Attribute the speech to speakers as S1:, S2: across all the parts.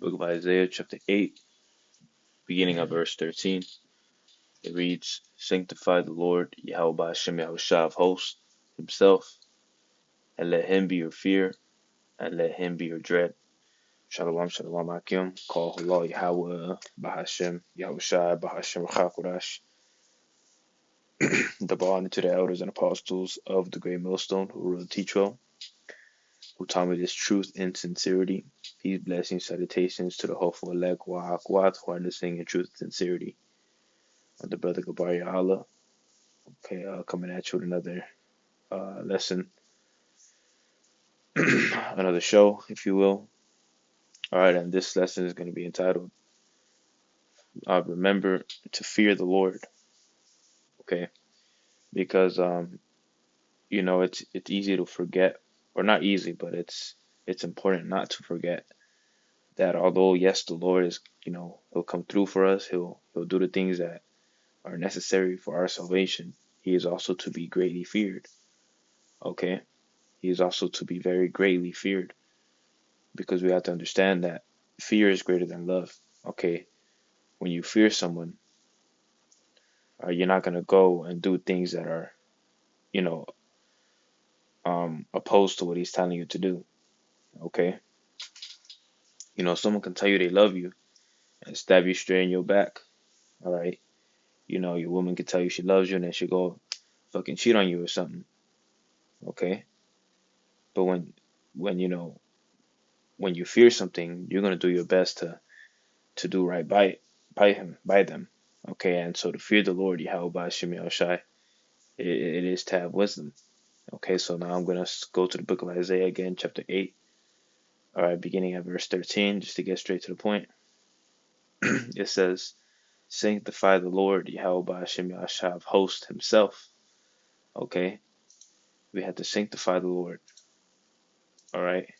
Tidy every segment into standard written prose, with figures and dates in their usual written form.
S1: Book of Isaiah, chapter 8, beginning of verse 13. It reads, Sanctify the Lord, Yahweh Hashem Yahushua of hosts, himself, and let him be your fear, and let him be your dread. Shalom, shalom, Akim. Call Allah, Yahweh, Bahashem, Yahushua, Bahashem, Rachakodash. Double honor to the elders and apostles of the great millstone who rule the teach well, who taught me this truth in sincerity. Peace, blessings, salutations to the hopeful elect, Wa'akwat, who are listening in truth and sincerity. The brother Gabari Allah. Okay, coming at you with another lesson, another show, if you will. All right, and this lesson is going to be entitled, Remember to Fear the Lord. Okay, because it's easy to forget, or not easy, but it's important not to forget that although yes, the Lord is, he'll come through for us, he'll do the things that are necessary for our salvation. He is also to be greatly feared. Okay, he is also to be very greatly feared, because we have to understand that fear is greater than love. Okay, when you fear someone, you're not gonna go and do things that are, opposed to what he's telling you to do. Okay, someone can tell you they love you and stab you straight in your back. All right, your woman can tell you she loves you and then she go fucking cheat on you or something. Okay, but when you fear something, you're gonna do your best to do right by them. Okay, and so to fear the Lord, Yahweh Hashem Yahushai, it is to have wisdom. Okay, so now I'm gonna go to the book of Isaiah again, chapter 8. All right, beginning at verse 13, just to get straight to the point. It says, Sanctify the Lord, Yahweh Hashem Yahushai of hosts himself. Okay, we had to sanctify the Lord. All right.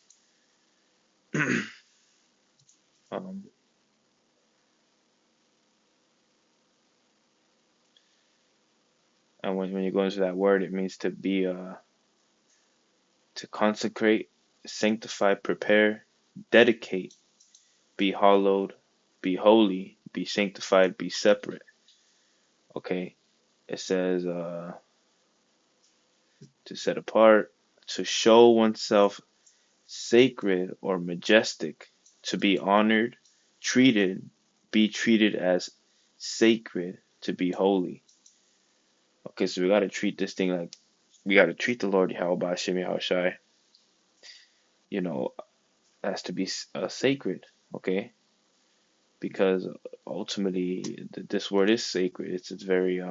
S1: And when you go into that word, it means to be to consecrate, sanctify, prepare, dedicate, be hallowed, be holy, be sanctified, be separate. Okay, it says to set apart, to show oneself sacred or majestic, to be honored, be treated as sacred, to be holy. Okay, so we got to treat this thing like, we got to treat the Lord Yahweh Hashem Yahushai, as to be sacred, okay? Because ultimately, this word is sacred. It's very,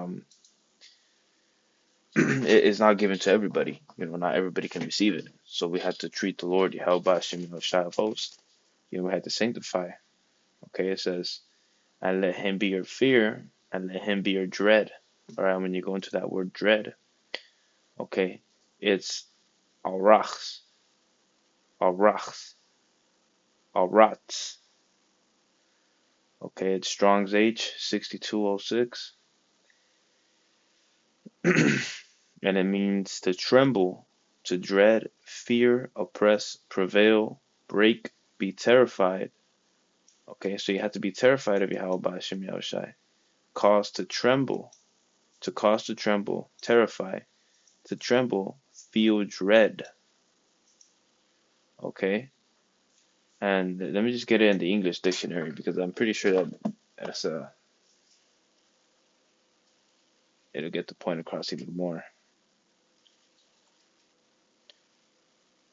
S1: it's not given to everybody. Not everybody can receive it. So we have to treat the Lord Yahweh Hashem Yahushai of hosts. We have to sanctify. Okay, it says, and let him be your fear, and let him be your dread. All right, when you go into that word dread, okay, it's arachs, arachs, arats. Okay, it's Strong's H 6206. And it means to tremble, to dread, fear, oppress, prevail, break, be terrified. Okay, so you have to be terrified of Yahweh Hashem Yahushai. Cause to tremble, terrify, to tremble, feel dread. Okay, and let me just get it in the English dictionary, because I'm pretty sure that's it'll get the point across even more.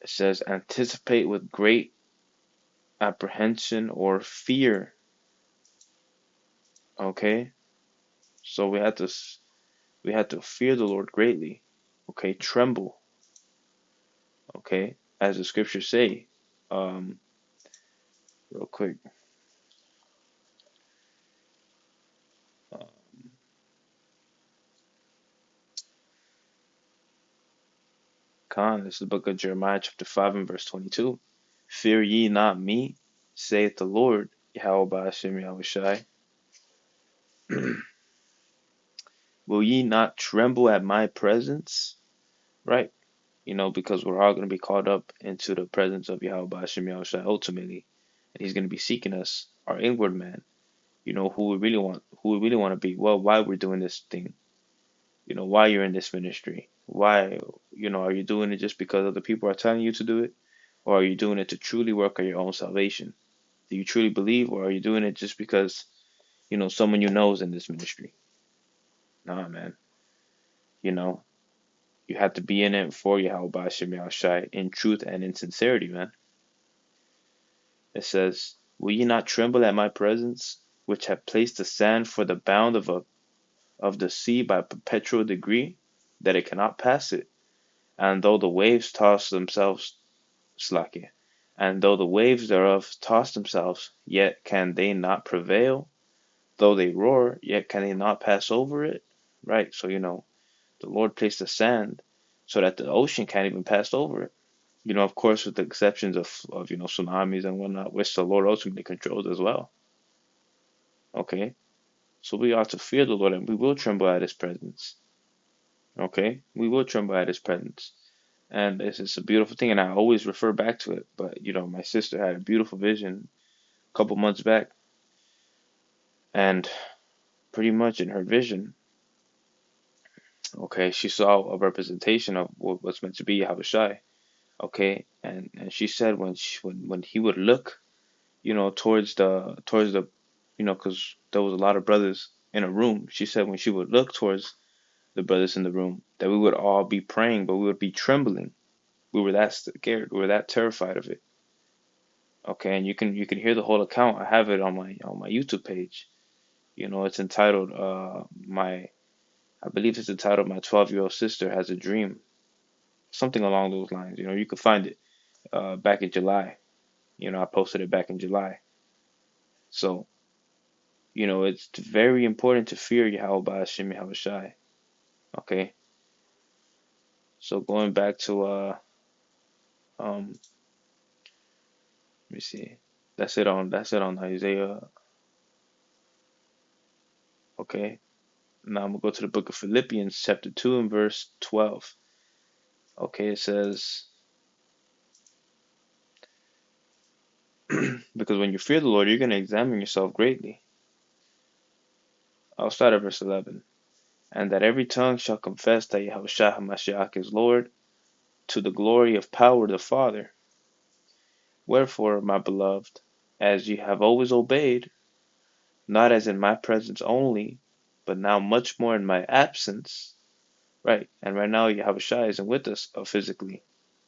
S1: It says anticipate with great apprehension or fear. Okay, so we had to fear the Lord greatly. Okay, tremble. Okay, as the scriptures say. Real quick. This is the book of Jeremiah, chapter 5 and verse 22. Fear ye not me, saith the Lord, Yahweh Hashem Yahushai. Will ye not tremble at my presence? Right? Because we're all going to be caught up into the presence of Yahweh Hashem Yahushai ultimately. and He's going to be seeking us, our inward man. Who we really want to be. Well, why we're doing this thing. Why you're in this ministry. Why, are you doing it just because other people are telling you to do it? Or are you doing it to truly work on your own salvation? Do you truly believe, or are you doing it just because, someone you know is in this ministry? Nah, man. You know, you have to be in it for Yahweh Shem Yahushai in truth and in sincerity, man. It says, will ye not tremble at my presence, which have placed the sand for the bound of the sea by perpetual degree, that it cannot pass it? And though the waves toss themselves, Slakia, and though the waves thereof toss themselves, yet can they not prevail. Though they roar, yet can they not pass over it. Right? So, the Lord placed the sand so that the ocean can't even pass over it. Of course, with the exceptions of tsunamis and whatnot, which the Lord ultimately controls as well. Okay? So we ought to fear the Lord, and we will tremble at His presence. Okay? We will tremble at His presence. And it's a beautiful thing, and I always refer back to it. But, my sister had a beautiful vision a couple months back, and pretty much in her vision, okay, she saw a representation of what's meant to be Yahushai. Okay, and she said when he would look, towards the, because there was a lot of brothers in a room. She said when she would look towards the brothers in the room, that we would all be praying, but we would be trembling. We were that scared. We were that terrified of it. Okay, and you can hear the whole account. I have it on my YouTube page. It's entitled I believe it's entitled My 12-Year-Old Sister Has a Dream, something along those lines. You can find it back in July. I posted it back in July. So, it's very important to fear Yahweh Hashem Yahushai. Okay. So going back to let me see. That's it on Isaiah. Okay. Now I'm gonna go to the book of Philippians, chapter 2 and verse 12. Okay, it says, because when you fear the Lord, you're gonna examine yourself greatly. I'll start at verse 11. And that every tongue shall confess that Yahushua HaMashiach is Lord, to the glory of power the Father. Wherefore, my beloved, as ye have always obeyed, not as in my presence only, but now much more in my absence. Right, and right now Yahushua isn't with us physically.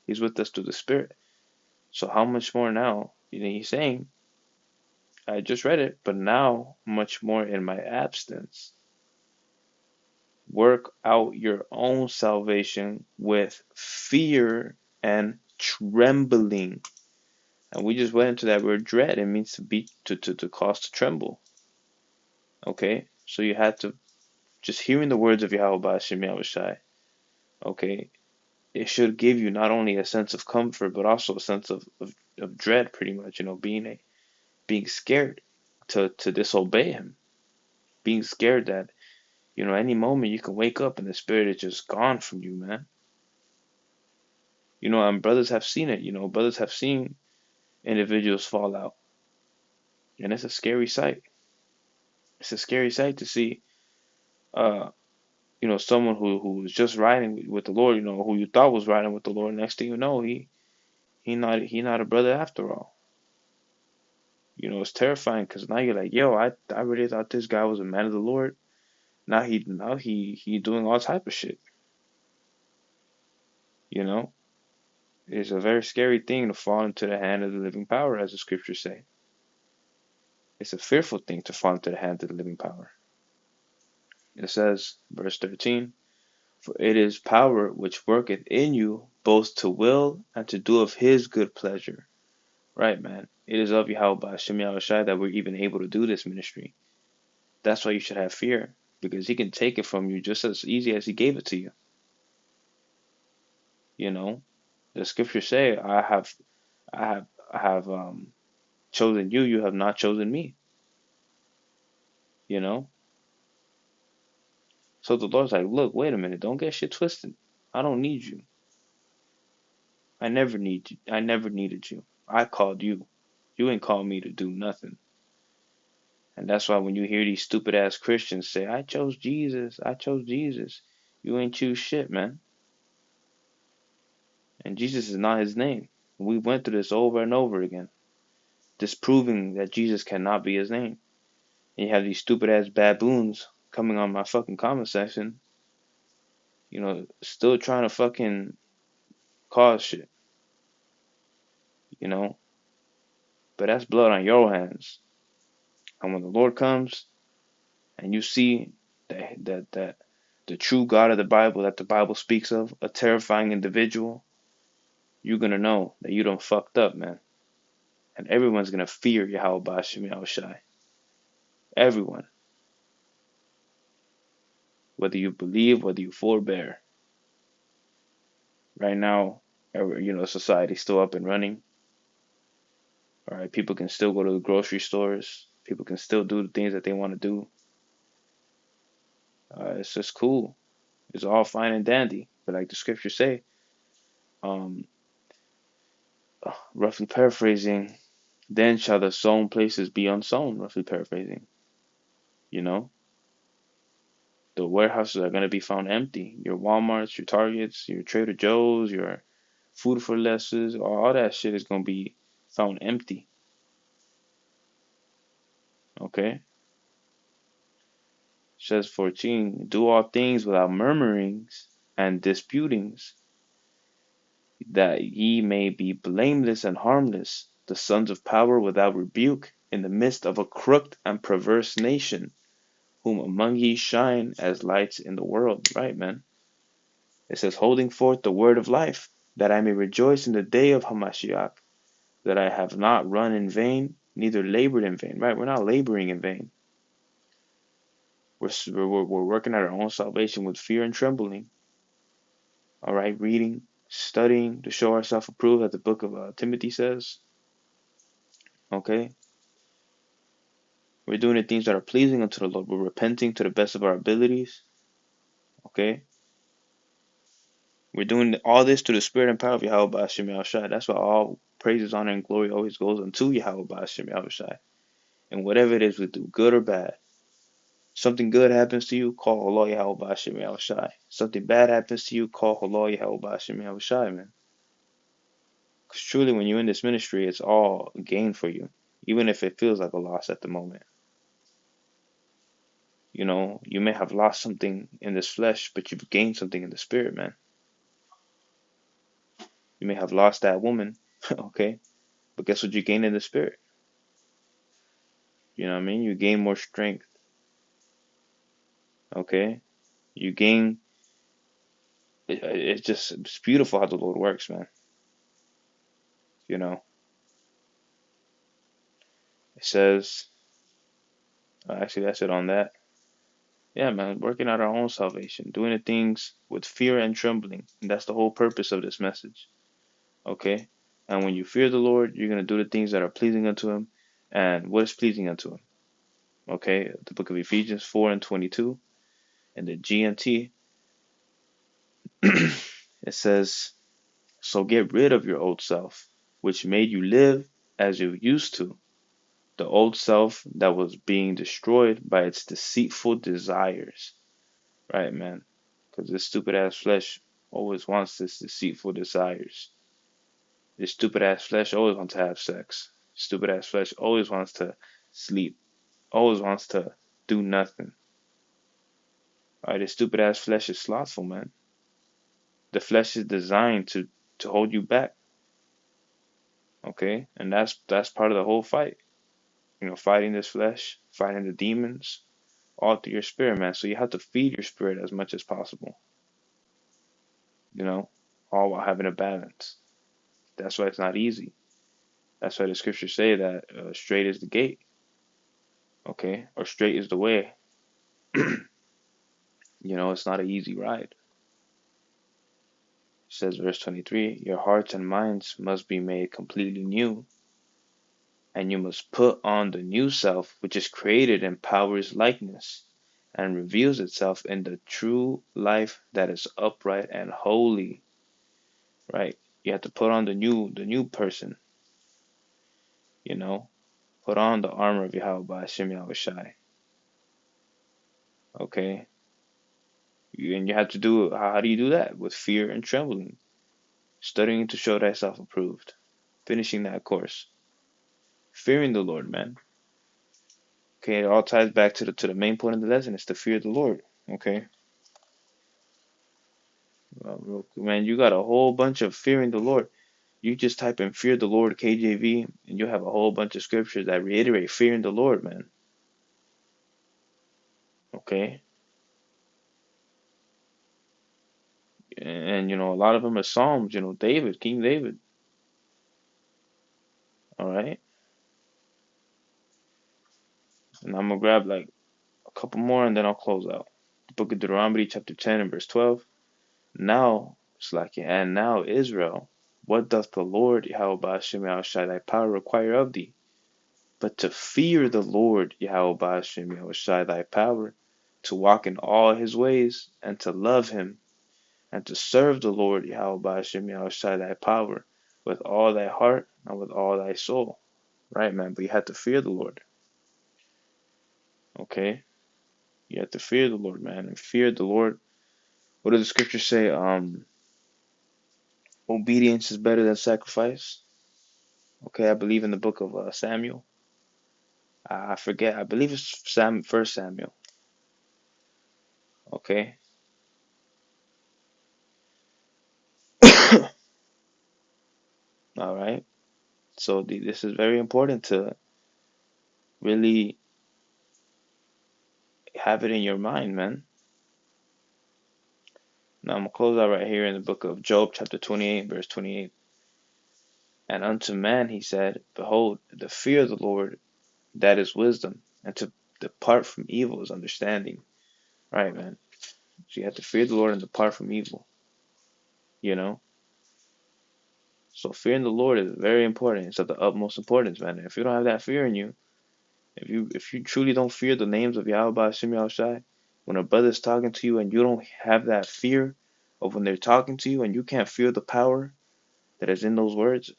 S1: He's with us through the Spirit. So how much more now? He's saying, I just read it, but now much more in my absence. Work out your own salvation with fear and trembling. And we just went into that word dread. It means to be to cause to tremble. Okay? So you had to just hearing the words of Yahweh Hashem Yahushai, okay, it should give you not only a sense of comfort but also a sense of dread, pretty much, being scared to disobey him. Being scared that, any moment you can wake up and the spirit is just gone from you, man. And brothers have seen it, brothers have seen individuals fall out. And it's a scary sight. It's a scary sight to see someone who was just riding with the Lord, who you thought was riding with the Lord, next thing you know, he not a brother after all. It's terrifying because now you're like, yo, I really thought this guy was a man of the Lord. Now he doing all type of shit. It's a very scary thing to fall into the hand of the living power, as the scriptures say. It's a fearful thing to fall into the hand of the living power. It says, verse 13, for it is power which worketh in you both to will and to do of his good pleasure. Right, man. It is of Yahweh Hashem Yahushai that we're even able to do this ministry. That's why you should have fear, because he can take it from you just as easy as he gave it to you. The scriptures say, I have chosen you, you have not chosen me. So the Lord's like, look, wait a minute, don't get shit twisted. I don't need you. I never needed you. I called you. You ain't called me to do nothing. And that's why when you hear these stupid ass Christians say, I chose Jesus, you ain't choose shit, man. And Jesus is not his name. We went through this over and over again, disproving that Jesus cannot be his name. And you have these stupid ass baboons coming on my fucking comment section, still trying to fucking cause shit, you know? But that's blood on your hands. And when the Lord comes and you see that the true God of the Bible that the Bible speaks of, a terrifying individual, you're gonna know that you done fucked up, man. And everyone's gonna fear Yahweh Bashim Yahushai. Everyone. Whether you believe, whether you forbear. Right now, society's still up and running. All right, people can still go to the grocery stores. People can still do the things that they want to do. It's just cool. It's all fine and dandy. But like the scriptures say, um, roughly paraphrasing, then shall the sown places be unsown, roughly paraphrasing. You know, the warehouses are going to be found empty. Your Walmarts, your Targets, your Trader Joe's, your Food for Lesses, all that shit is going to be found empty. Okay? Says 14, do all things without murmurings and disputings, that ye may be blameless and harmless, the sons of power without rebuke, in the midst of a crooked and perverse nation, whom among ye shine as lights in the world. Right, man? It says, holding forth the word of life, that I may rejoice in the day of Hamashiach, that I have not run in vain, neither labored in vain. Right? We're not laboring in vain. We're working at our own salvation with fear and trembling. All right, reading, studying to show ourselves approved, as the book of Timothy says. Okay, we're doing the things that are pleasing unto the Lord. We're repenting to the best of our abilities. Okay, we're doing all this to the spirit and power of Yahweh Ba'ashem Yahushai. That's why all praises, honor, and glory always goes unto Yahweh Ba'ashem Yahushai. And whatever it is we do, good or bad, something good happens to you, call Allah Yahweh Ba'ashem Yahushai. Something bad happens to you, call Allah Yahweh Ba'ashem Yahushai, man. Because truly, when you're in this ministry, it's all gain for you, even if it feels like a loss at the moment. You may have lost something in this flesh, but you've gained something in the spirit, man. You may have lost that woman, okay? But guess what you gain in the spirit? You know what I mean? You gain more strength, okay? You gain, it's beautiful how the Lord works, man. It says, actually, that's it on that. Yeah, man, working out our own salvation, doing the things with fear and trembling. And that's the whole purpose of this message. Okay? And when you fear the Lord, you're going to do the things that are pleasing unto Him. And what is pleasing unto Him? Okay? The book of Ephesians 4 and 22. And the GNT, it says, so get rid of your old self, which made you live as you used to. The old self that was being destroyed by its deceitful desires. Right, man? Because this stupid ass flesh always wants this deceitful desires. This stupid ass flesh always wants to have sex. Stupid ass flesh always wants to sleep. Always wants to do nothing. Alright, this stupid ass flesh is slothful, man. The flesh is designed to hold you back. Okay? And that's part of the whole fight. Fighting this flesh, fighting the demons, all through your spirit, man. So you have to feed your spirit as much as possible. All while having a balance. That's why it's not easy. That's why the scriptures say that straight is the gate, okay? Or straight is the way. It's not an easy ride. It says, verse 23, your hearts and minds must be made completely new, and you must put on the new self, which is created in power's likeness, and reveals itself in the true life that is upright and holy, right? You have to put on the new person. You know, put on the armor of Yahweh by Hashem Yahushai. Okay, and you have to do it. How do you do that? With fear and trembling, studying to show thyself approved, finishing that course, fearing the Lord, man. Okay, it all ties back to the main point of the lesson. It's to fear the Lord. Okay, man, you got a whole bunch of fearing the Lord. You just type in fear the Lord KJV, and you'll have a whole bunch of scriptures that reiterate fearing the Lord, man. Okay, and you know a lot of them are Psalms. You know, David, King David. All right, and I'm gonna grab like a couple more, and then I'll close out. The Book of Deuteronomy, chapter 10 and verse 12. Now, Slakia, and now Israel, what doth the Lord Yahweh Ba'ashem Yahushai thy power require of thee? But to fear the Lord Yahweh Ba'ashem Yahushai thy power, to walk in all his ways, and to love him, and to serve the Lord Yahweh Ba'ashem Yahushai thy power, with all thy heart and with all thy soul. Right, man, but you have to fear the Lord. Okay? You have to fear the Lord, man. And fear the Lord. What does the scripture say? Obedience is better than sacrifice. Okay, I believe in the book of Samuel. I forget. I believe it's First Samuel. Okay. All right. So this is very important to really have it in your mind, man. Now I'm gonna close out right here in the book of Job, chapter 28, verse 28. And unto man he said, behold, the fear of the Lord, that is wisdom, and to depart from evil is understanding. Right, man. So you have to fear the Lord and depart from evil. You know. So fearing the Lord is very important. It's of the utmost importance, man. If you don't have that fear in you, if you truly don't fear the names of Yahweh Ba'ashem Yahushai, when a brother's talking to you and you don't have that fear of when they're talking to you and you can't feel the power that is in those words,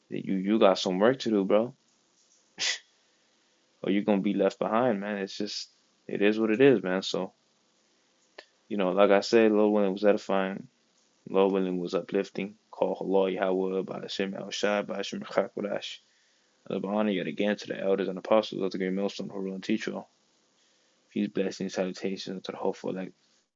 S1: you got some work to do, bro. Or you're gonna be left behind, man. It's just it is what it is, man. So, like I said, Lord willing was edifying, Lord willing was uplifting. Call Allah Yahweh Ba'ashem Yahushai Ba'ashem Chakwadash. I honor yet again to the elders and apostles of the great millstone who rule and teach all. Peace, blessings, salutations to the hopeful elect